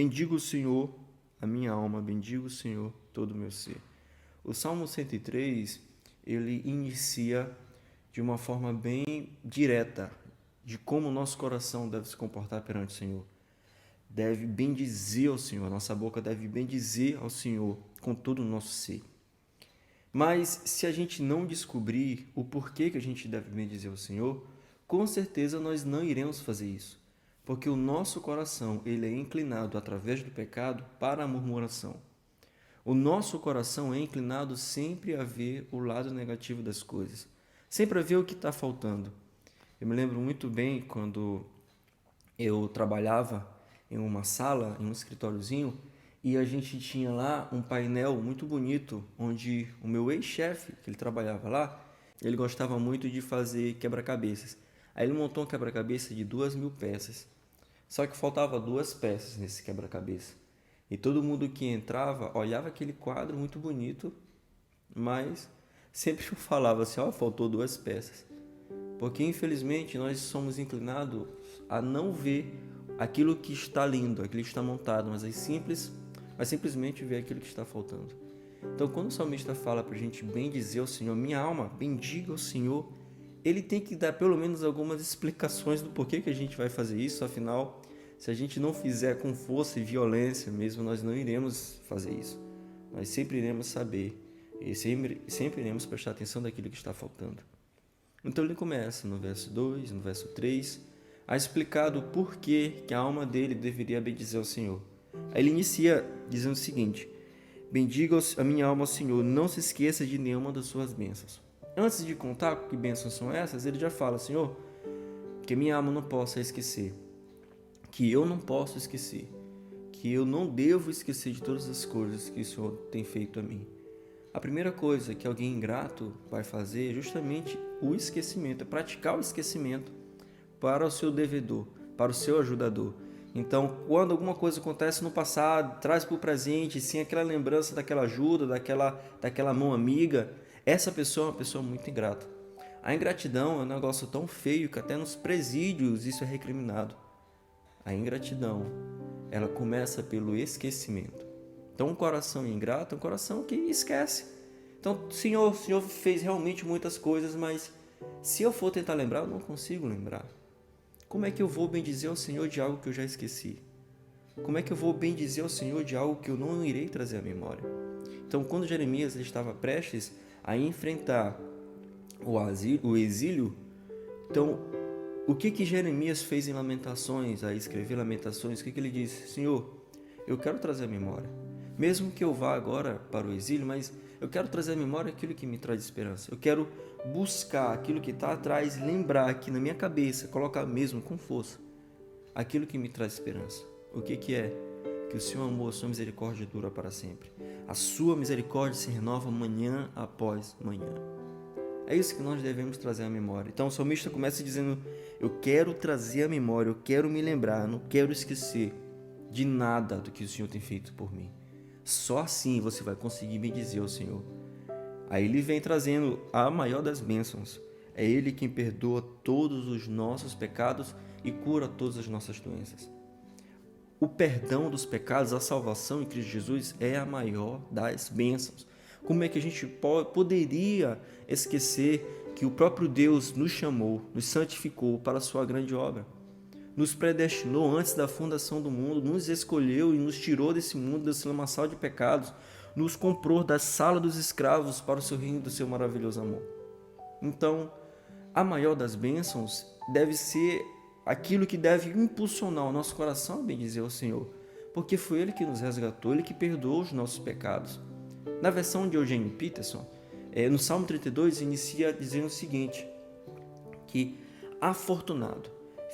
Bendiga o Senhor, a minha alma, bendiga o Senhor, todo o meu ser. O Salmo 103, ele inicia de uma forma bem direta de como o nosso coração deve se comportar perante o Senhor. Deve bendizer ao Senhor, a nossa boca deve bendizer ao Senhor com todo o nosso ser. Mas se a gente não descobrir o porquê que a gente deve bendizer ao Senhor, com certeza nós não iremos fazer isso, porque o nosso coração ele é inclinado através do pecado para a murmuração. O nosso coração é inclinado sempre a ver o lado negativo das coisas, sempre a ver o que está faltando. Eu me lembro muito bem quando eu trabalhava em uma sala, em um escritóriozinho, e a gente tinha lá um painel muito bonito, onde o meu ex-chefe, que ele trabalhava lá, ele gostava muito de fazer quebra-cabeças. Aí ele montou um quebra-cabeça de 2.000 peças. Só que faltava 2 peças nesse quebra-cabeça. E todo mundo que entrava olhava aquele quadro muito bonito, mas sempre eu falava assim, ó, faltou 2 peças. Porque infelizmente nós somos inclinados a não ver aquilo que está lindo, aquilo que está montado, mas simplesmente ver aquilo que está faltando. Então, quando o salmista fala para a gente bendizer o Senhor, minha alma, bendiga o Senhor, ele tem que dar pelo menos algumas explicações do porquê que a gente vai fazer isso, afinal, se a gente não fizer com força e violência mesmo, nós não iremos fazer isso. Nós sempre iremos saber e sempre iremos prestar atenção daquilo que está faltando. Então ele começa no verso 2, no verso 3, a explicar do porquê que a alma dele deveria bendizer ao Senhor. Aí ele inicia dizendo o seguinte: bendiga a minha alma ao Senhor, não se esqueça de nenhuma das suas bênçãos. Antes de contar que bênçãos são essas, ele já fala, Senhor, que minha alma não possa esquecer, que eu não posso esquecer, que eu não devo esquecer de todas as coisas que o Senhor tem feito a mim. A primeira coisa que alguém ingrato vai fazer é justamente o esquecimento, é praticar o esquecimento para o seu devedor, para o seu ajudador. Então, quando alguma coisa acontece no passado, traz para o presente, sem aquela lembrança daquela ajuda, daquela mão amiga, essa pessoa é uma pessoa muito ingrata. A ingratidão é um negócio tão feio que até nos presídios isso é recriminado. A ingratidão, ela começa pelo esquecimento. Então, um coração ingrato é um coração que esquece. Então, o Senhor fez realmente muitas coisas, mas se eu for tentar lembrar, eu não consigo lembrar. Como é que eu vou bendizer ao Senhor de algo que eu já esqueci? Como é que eu vou bendizer ao Senhor de algo que eu não irei trazer à memória? Então, quando Jeremias estava prestes a enfrentar o exílio, então, o que Jeremias fez em Lamentações, a escrever Lamentações? O que ele disse? Senhor, eu quero trazer à memória. Mesmo que eu vá agora para o exílio, mas eu quero trazer à memória aquilo que me traz esperança. Eu quero buscar aquilo que está atrás, lembrar aqui na minha cabeça, colocar mesmo com força aquilo que me traz esperança. O que é? Que o seu amor, a sua misericórdia dura para sempre. A sua misericórdia se renova manhã após manhã. É isso que nós devemos trazer à memória. Então o salmista começa dizendo, eu quero trazer à memória, eu quero me lembrar, não quero esquecer de nada do que o Senhor tem feito por mim. Só assim você vai conseguir bendizer ao Senhor. Aí ele vem trazendo a maior das bênçãos. É Ele quem perdoa todos os nossos pecados e cura todas as nossas doenças. O perdão dos pecados, a salvação em Cristo Jesus é a maior das bênçãos. Como é que a gente poderia esquecer que o próprio Deus nos chamou, nos santificou para a sua grande obra? Nos predestinou antes da fundação do mundo, nos escolheu e nos tirou desse mundo, desse lamaçal de pecados, nos comprou da sala dos escravos para o seu reino do seu maravilhoso amor. Então, a maior das bênçãos deve ser aquilo que deve impulsionar o nosso coração a bendizer ao Senhor, porque foi Ele que nos resgatou, Ele que perdoou os nossos pecados. Na versão de Eugene Peterson, no Salmo 32, inicia dizendo o seguinte, que afortunado,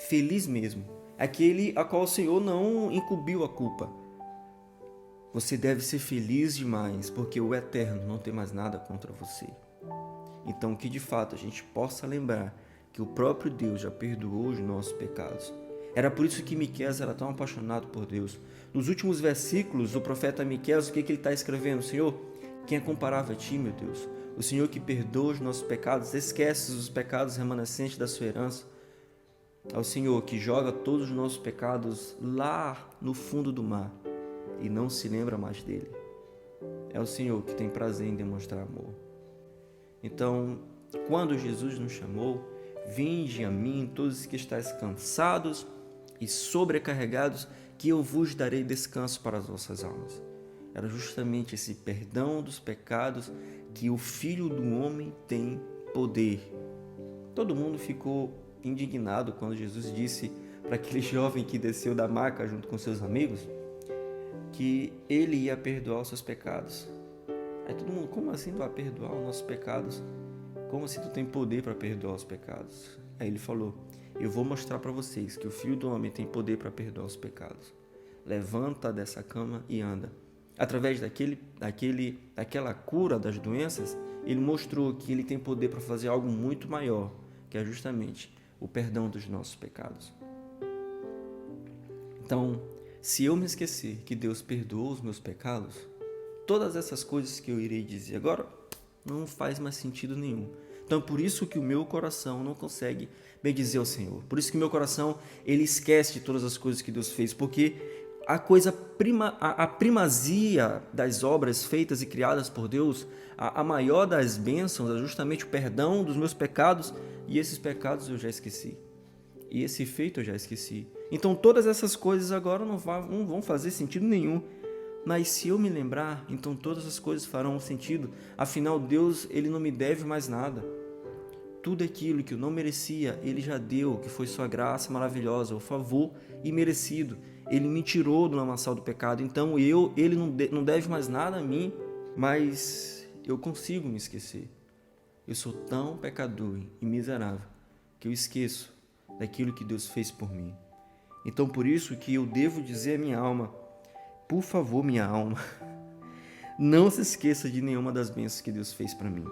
feliz mesmo, aquele a qual o Senhor não incumbiu a culpa. Você deve ser feliz demais, porque o Eterno não tem mais nada contra você. Então, que de fato a gente possa lembrar que o próprio Deus já perdoou os nossos pecados. Era por isso que Miqueias era tão apaixonado por Deus. Nos últimos versículos, o profeta Miqueias, o que ele está escrevendo? Senhor, quem é comparável a ti, meu Deus? O Senhor que perdoa os nossos pecados, esquece os pecados remanescentes da sua herança. Ao Senhor que joga todos os nossos pecados lá no fundo do mar e não se lembra mais dele. É o Senhor que tem prazer em demonstrar amor. Então, quando Jesus nos chamou, vinde a mim todos os que estáis cansados e sobrecarregados, que eu vos darei descanso para as vossas almas. Era justamente esse perdão dos pecados que o Filho do Homem tem poder. Todo mundo ficou indignado quando Jesus disse para aquele jovem que desceu da maca junto com seus amigos que ele ia perdoar os seus pecados. Aí todo mundo, como assim tu vai perdoar os nossos pecados? Como assim tu tem poder para perdoar os pecados? Aí ele falou, eu vou mostrar para vocês que o Filho do Homem tem poder para perdoar os pecados. Levanta dessa cama e anda. Através daquela cura das doenças, ele mostrou que ele tem poder para fazer algo muito maior, que é justamente o perdão dos nossos pecados. Então, se eu me esquecer que Deus perdoou os meus pecados, todas essas coisas que eu irei dizer agora não faz mais sentido nenhum. Então, por isso que o meu coração não consegue bendizer ao Senhor. Por isso que o meu coração, ele esquece de todas as coisas que Deus fez, porque a primazia das obras feitas e criadas por Deus, a maior das bênçãos é justamente o perdão dos meus pecados, e esses pecados eu já esqueci. E esse feito eu já esqueci. Então todas essas coisas agora não vão fazer sentido nenhum. Mas se eu me lembrar, então todas as coisas farão sentido. Afinal, Deus, ele não me deve mais nada. Tudo aquilo que eu não merecia, ele já deu, que foi sua graça maravilhosa, o favor imerecido. Ele me tirou do lamaçal do pecado. Então ele não deve mais nada a mim, mas eu consigo me esquecer. Eu sou tão pecador e miserável que eu esqueço daquilo que Deus fez por mim. Então por isso que eu devo dizer à minha alma, por favor, minha alma, não se esqueça de nenhuma das bênçãos que Deus fez para mim.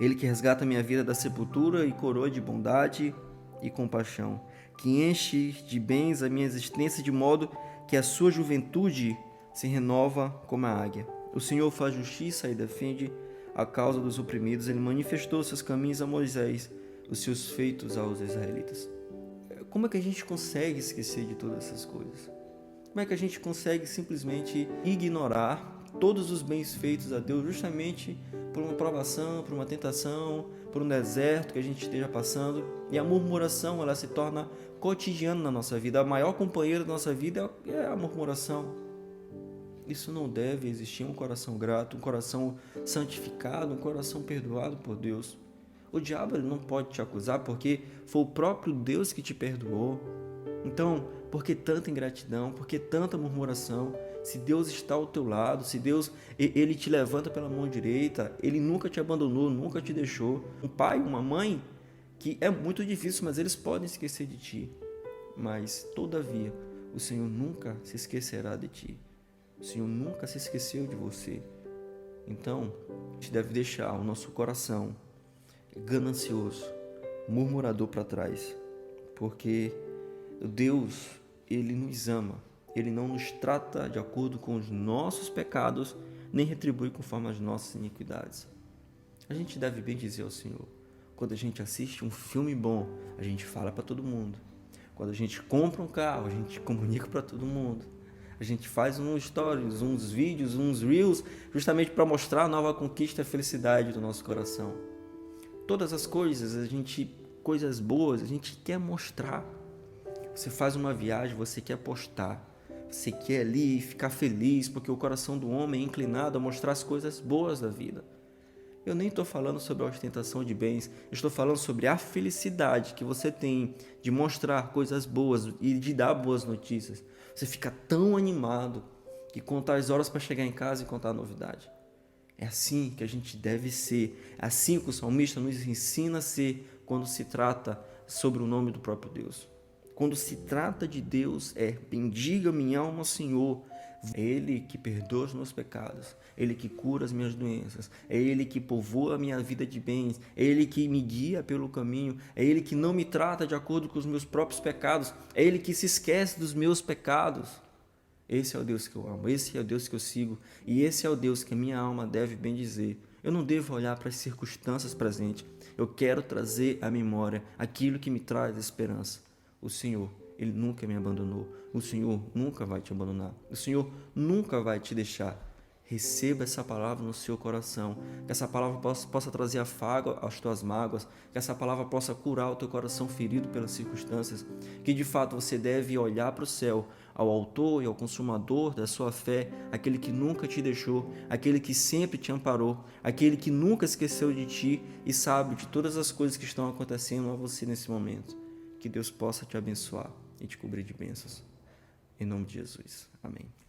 Ele que resgata minha vida da sepultura e coroa de bondade e compaixão, que enche de bens a minha existência de modo que a sua juventude se renova como a águia. O Senhor faz justiça e defende a causa dos oprimidos. Ele manifestou seus caminhos a Moisés, os seus feitos aos israelitas. Como é que a gente consegue esquecer de todas essas coisas? Como é que a gente consegue simplesmente ignorar todos os bens feitos a Deus justamente por uma provação, por uma tentação, por um deserto que a gente esteja passando? E a murmuração, ela se torna cotidiana na nossa vida. A maior companheira da nossa vida é a murmuração. Isso não deve existir um coração grato, um coração santificado, um coração perdoado por Deus. O diabo ele não pode te acusar porque foi o próprio Deus que te perdoou. Então, por que tanta ingratidão? Por que tanta murmuração? Se Deus está ao teu lado, se Deus ele te levanta pela mão direita, ele nunca te abandonou, nunca te deixou. Um pai, uma mãe, que é muito difícil, mas eles podem esquecer de ti. Mas, todavia, o Senhor nunca se esquecerá de ti. O Senhor nunca se esqueceu de você. Então, a gente deve deixar o nosso coração ganancioso, murmurador para trás, porque Deus, ele nos ama, ele não nos trata de acordo com os nossos pecados, nem retribui conforme as nossas iniquidades. A gente deve bem dizer ao Senhor. Quando a gente assiste um filme bom, a gente fala para todo mundo. Quando a gente compra um carro, a gente comunica para todo mundo. A gente faz uns stories, uns vídeos, uns reels, justamente para mostrar a nova conquista e a felicidade do nosso coração. Todas as coisas, coisas boas, a gente quer mostrar. Você faz uma viagem, você quer postar. Você quer ali ficar feliz, porque o coração do homem é inclinado a mostrar as coisas boas da vida. Eu nem estou falando sobre a ostentação de bens, eu estou falando sobre a felicidade que você tem de mostrar coisas boas e de dar boas notícias. Você fica tão animado que conta as horas para chegar em casa e contar a novidade. É assim que a gente deve ser, é assim que o salmista nos ensina a ser quando se trata sobre o nome do próprio Deus. Quando se trata de Deus, bendiga minha alma ao Senhor. É Ele que perdoa os meus pecados, é Ele que cura as minhas doenças, é Ele que povoa a minha vida de bens, é Ele que me guia pelo caminho, é Ele que não me trata de acordo com os meus próprios pecados, é Ele que se esquece dos meus pecados. Esse é o Deus que eu amo, esse é o Deus que eu sigo, e esse é o Deus que a minha alma deve bendizer Eu não devo olhar para as circunstâncias presentes. Eu quero trazer à memória aquilo que me traz esperança. O Senhor, Ele nunca me abandonou. O Senhor nunca vai te abandonar. O Senhor nunca vai te deixar. Receba essa palavra no seu coração, que essa palavra possa trazer afago às tuas mágoas, que essa palavra possa curar o teu coração ferido pelas circunstâncias, que de fato você deve olhar para o céu, ao autor e ao consumador da sua fé, aquele que nunca te deixou, aquele que sempre te amparou, aquele que nunca esqueceu de ti e sabe de todas as coisas que estão acontecendo a você nesse momento. Que Deus possa te abençoar e te cobrir de bênçãos. Em nome de Jesus. Amém.